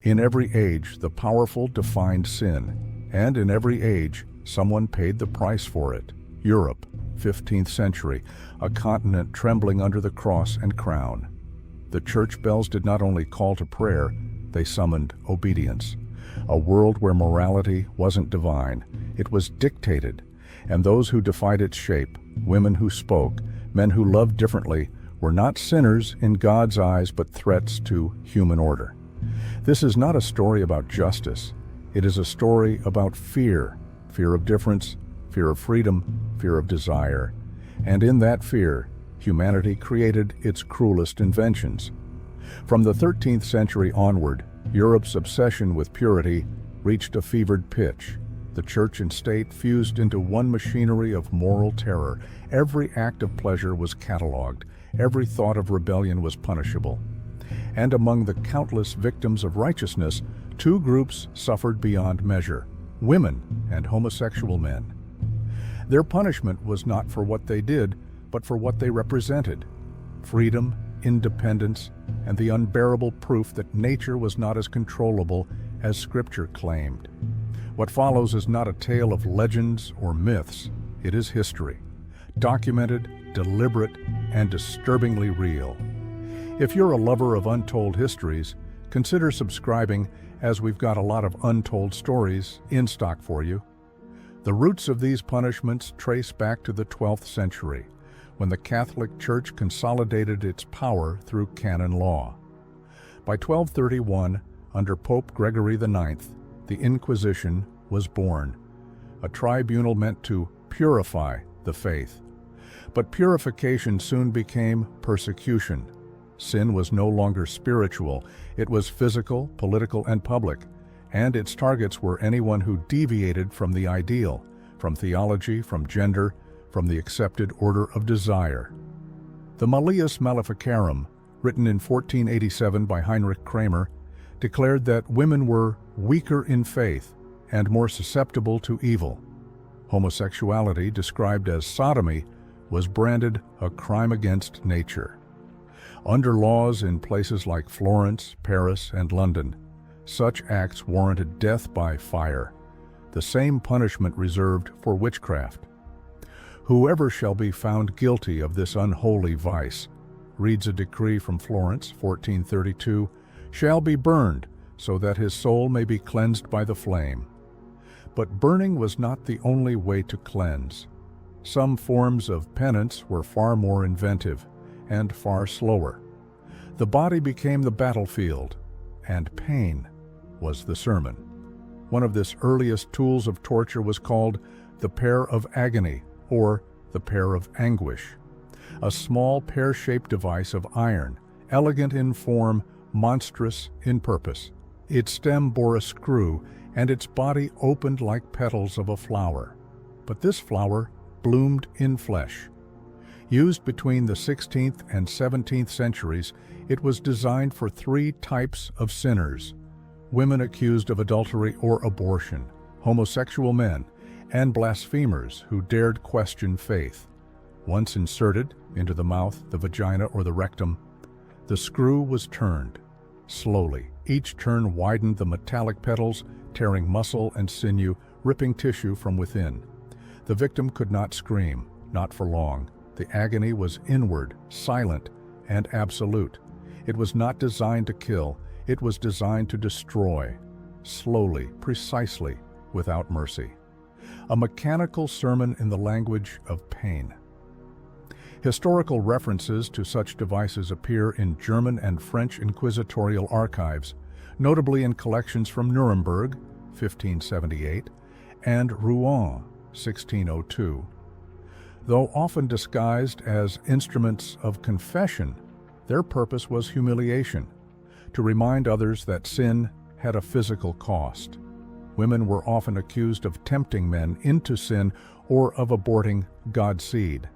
In every age, the powerful defined sin, and in every age, someone paid the price for it. Europe, 15th century, a continent trembling under the cross and crown. The church bells did not only call to prayer, they summoned obedience. A world where morality wasn't divine, it was dictated, and those who defied its shape, women who spoke, men who loved differently, were not sinners in God's eyes but threats to human order. This is not a story about justice. It is a story about fear, fear of difference, fear of freedom, fear of desire. And in that fear, humanity created its cruelest inventions. From the 13th century onward, Europe's obsession with purity reached a fevered pitch. The church and state fused into one machinery of moral terror. Every act of pleasure was catalogued. Every thought of rebellion was punishable. And among the countless victims of righteousness, two groups suffered beyond measure: women and homosexual men. Their punishment was not for what they did, but for what they represented: freedom, independence, and the unbearable proof that nature was not as controllable as Scripture claimed. What follows is not a tale of legends or myths. It is history, documented, deliberate, and disturbingly real. If you're a lover of untold histories, consider subscribing, as we've got a lot of untold stories in stock for you. The roots of these punishments trace back to the 12th century, when the Catholic Church consolidated its power through canon law. By 1231, under Pope Gregory IX, the Inquisition was born, a tribunal meant to purify the faith. But purification soon became persecution. Sin was no longer spiritual, it was physical, political, and public, and its targets were anyone who deviated from the ideal, from theology, from gender, from the accepted order of desire. The Malleus Maleficarum, written in 1487 by Heinrich Kramer, declared that women were weaker in faith and more susceptible to evil. Homosexuality, described as sodomy, was branded a crime against nature. Under laws in places like Florence, Paris, and London, such acts warranted death by fire, the same punishment reserved for witchcraft. Whoever shall be found guilty of this unholy vice, reads a decree from Florence, 1432, shall be burned, so that his soul may be cleansed by the flame. But burning was not the only way to cleanse. Some forms of penance were far more inventive and far slower. The body became the battlefield, and pain was the sermon. One of this earliest tools of torture was called the pear of agony, or the pear of anguish, a small pear-shaped device of iron, elegant in form, monstrous in purpose. Its stem bore a screw, and its body opened like petals of a flower. But this flower bloomed in flesh. Used between the 16th and 17th centuries, it was designed for three types of sinners: women accused of adultery or abortion, homosexual men, and blasphemers who dared question faith. Once inserted into the mouth, the vagina, or the rectum, the screw was turned. Slowly, each turn widened the metallic petals, tearing muscle and sinew, ripping tissue from within. The victim could not scream, not for long. The agony was inward, silent, and absolute. It was not designed to kill, it was designed to destroy. Slowly, precisely, without mercy. A mechanical sermon in the language of pain. Historical references to such devices appear in German and French inquisitorial archives, notably in collections from Nuremberg, 1578, and Rouen, 1602. Though often disguised as instruments of confession, their purpose was humiliation, to remind others that sin had a physical cost. Women were often accused of tempting men into sin or of aborting God's seed.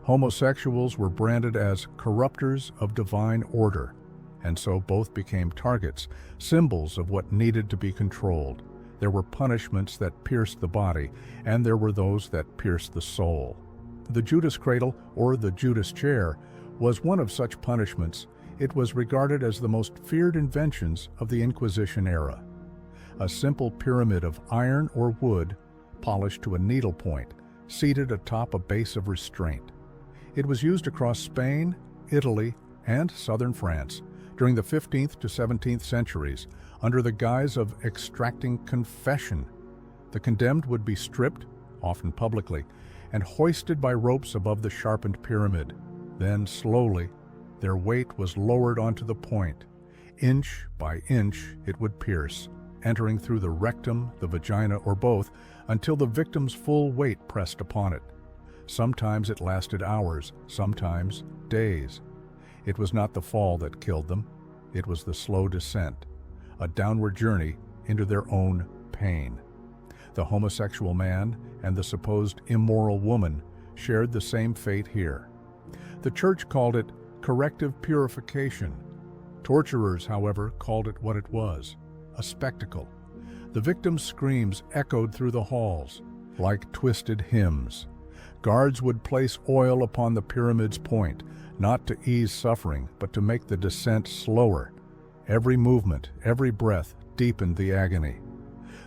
Homosexuals were branded as corrupters of divine order, and so both became targets, symbols of what needed to be controlled. There were punishments that pierced the body, and there were those that pierced the soul. The Judas cradle, or the Judas chair, was one of such punishments. It was regarded as the most feared inventions of the Inquisition era. A simple pyramid of iron or wood, polished to a needlepoint, seated atop a base of restraint. It was used across Spain, Italy, and southern France during the 15th to 17th centuries under the guise of extracting confession. The condemned would be stripped, often publicly, and hoisted by ropes above the sharpened pyramid. Then, slowly, their weight was lowered onto the point. Inch by inch it would pierce, entering through the rectum, the vagina, or both, until the victim's full weight pressed upon it. Sometimes it lasted hours, sometimes days. It was not the fall that killed them. It was the slow descent, a downward journey into their own pain. The homosexual man and the supposed immoral woman shared the same fate here. The church called it corrective purification. Torturers, however, called it what it was, a spectacle. The victims' screams echoed through the halls like twisted hymns. Guards would place oil upon the pyramid's point, not to ease suffering, but to make the descent slower. Every movement, every breath deepened the agony.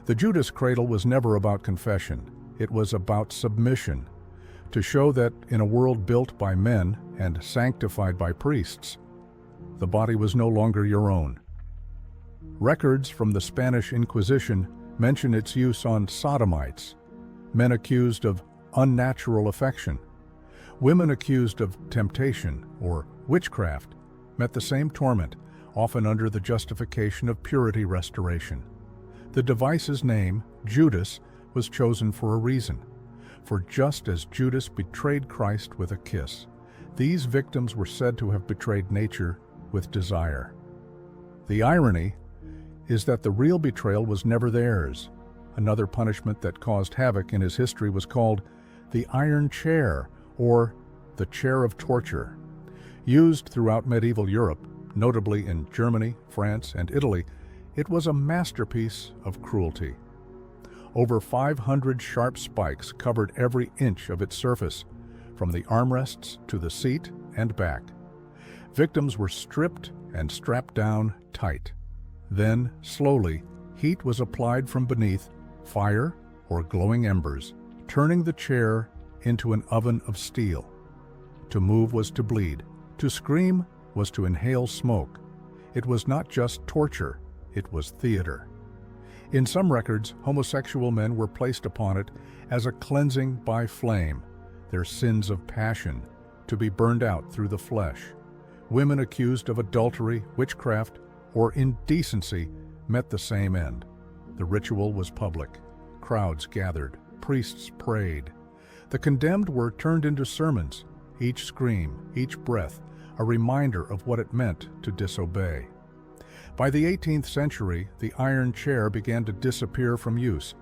The Judas cradle was never about confession. It was about submission, to show that in a world built by men and sanctified by priests, the body was no longer your own. Records from the Spanish Inquisition mention its use on sodomites, men accused of unnatural affection. Women accused of temptation or witchcraft met the same torment, often under the justification of purity restoration. The device's name, Judas, was chosen for a reason. For just as Judas betrayed Christ with a kiss, these victims were said to have betrayed nature with desire. The irony is that the real betrayal was never theirs. Another punishment that caused havoc in his history was called the iron chair, or the chair of torture. Used throughout medieval Europe, notably in Germany, France, and Italy, it was a masterpiece of cruelty. Over 500 sharp spikes covered every inch of its surface, from the armrests to the seat and back. Victims were stripped and strapped down tight. Then, slowly, heat was applied from beneath, fire or glowing embers, turning the chair into an oven of steel. To move was to bleed. To scream was to inhale smoke. It was not just torture, it was theater. In some records, homosexual men were placed upon it as a cleansing by flame, their sins of passion, to be burned out through the flesh. Women accused of adultery, witchcraft, or indecency met the same end. The ritual was public. Crowds gathered. Priests prayed. The condemned were turned into sermons, each scream, each breath, a reminder of what it meant to disobey. By the 18th century, the iron chair began to disappear from use,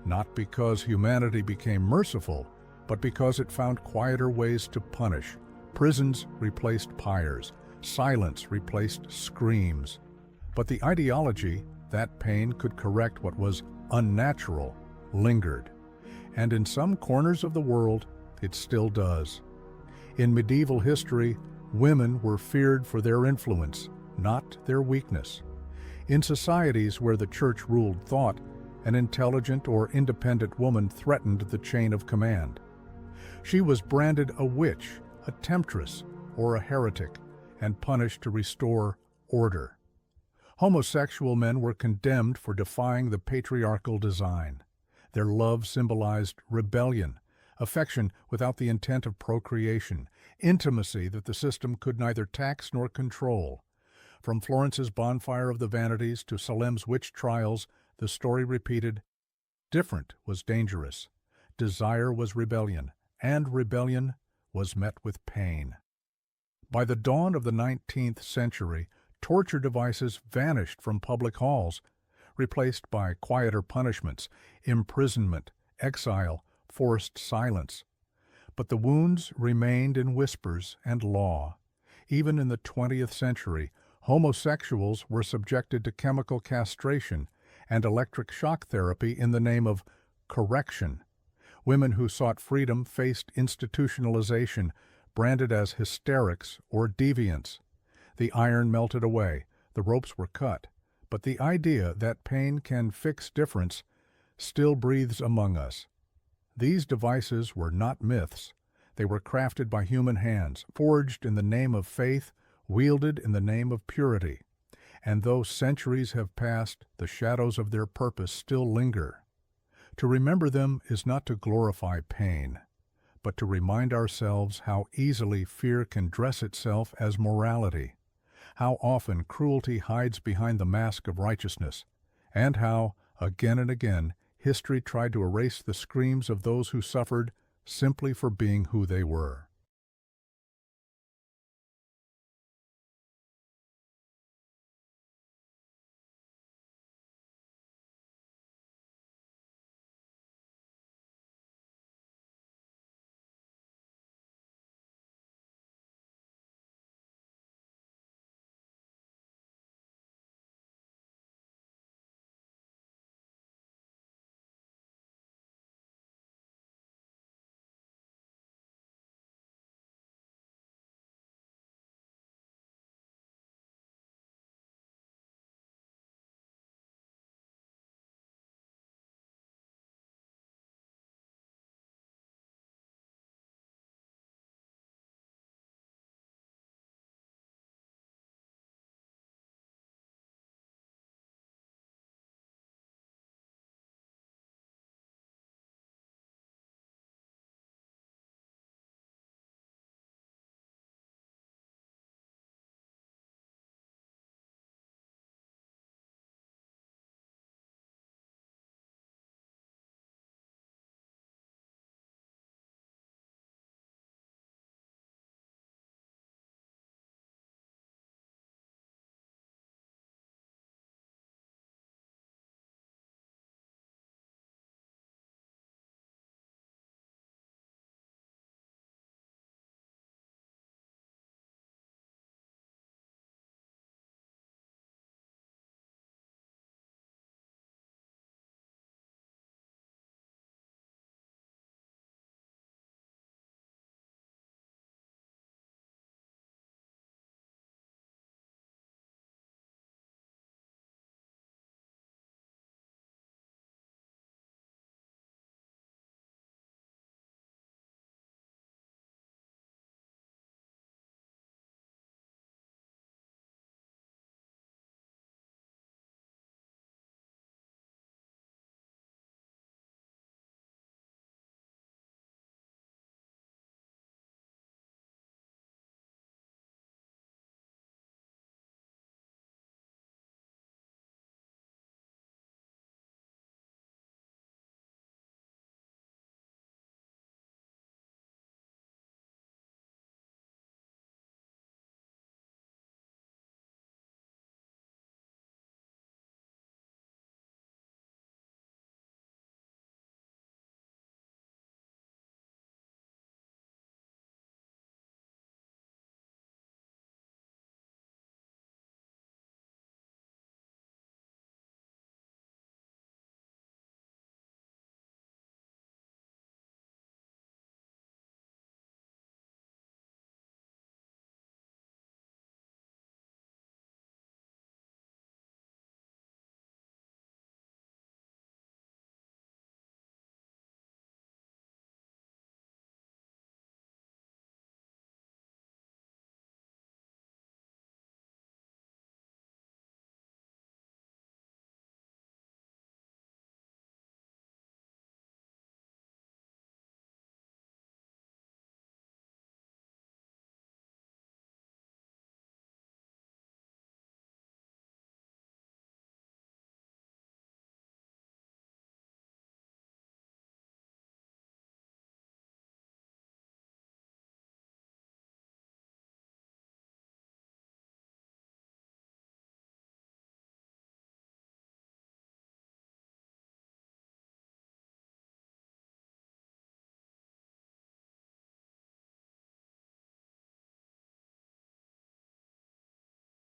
not because humanity became merciful, but because it found quieter ways to punish. Prisons replaced pyres. Silence replaced screams. But the ideology that pain could correct what was unnatural lingered. And in some corners of the world, it still does. In medieval history, women were feared for their influence, not their weakness. In societies where the church ruled thought, an intelligent or independent woman threatened the chain of command. She was branded a witch, a temptress, or a heretic, and punished to restore order. Homosexual men were condemned for defying the patriarchal design. Their love symbolized rebellion, affection without the intent of procreation, intimacy that the system could neither tax nor control. From Florence's bonfire of the vanities to Salem's witch trials, the story repeated, different was dangerous, desire was rebellion, and rebellion was met with pain. By the dawn of the 19th century, torture devices vanished from public halls, replaced by quieter punishments, imprisonment, exile, forced silence. But the wounds remained in whispers and law. Even in the 20th century, homosexuals were subjected to chemical castration and electric shock therapy in the name of correction. Women who sought freedom faced institutionalization, branded as hysterics or deviants. The iron melted away, the ropes were cut, but the idea that pain can fix difference still breathes among us. These devices were not myths. They were crafted by human hands, forged in the name of faith, wielded in the name of purity. And though centuries have passed, the shadows of their purpose still linger. To remember them is not to glorify pain, but to remind ourselves how easily fear can dress itself as morality, how often cruelty hides behind the mask of righteousness, and how, again and again, history tried to erase the screams of those who suffered simply for being who they were.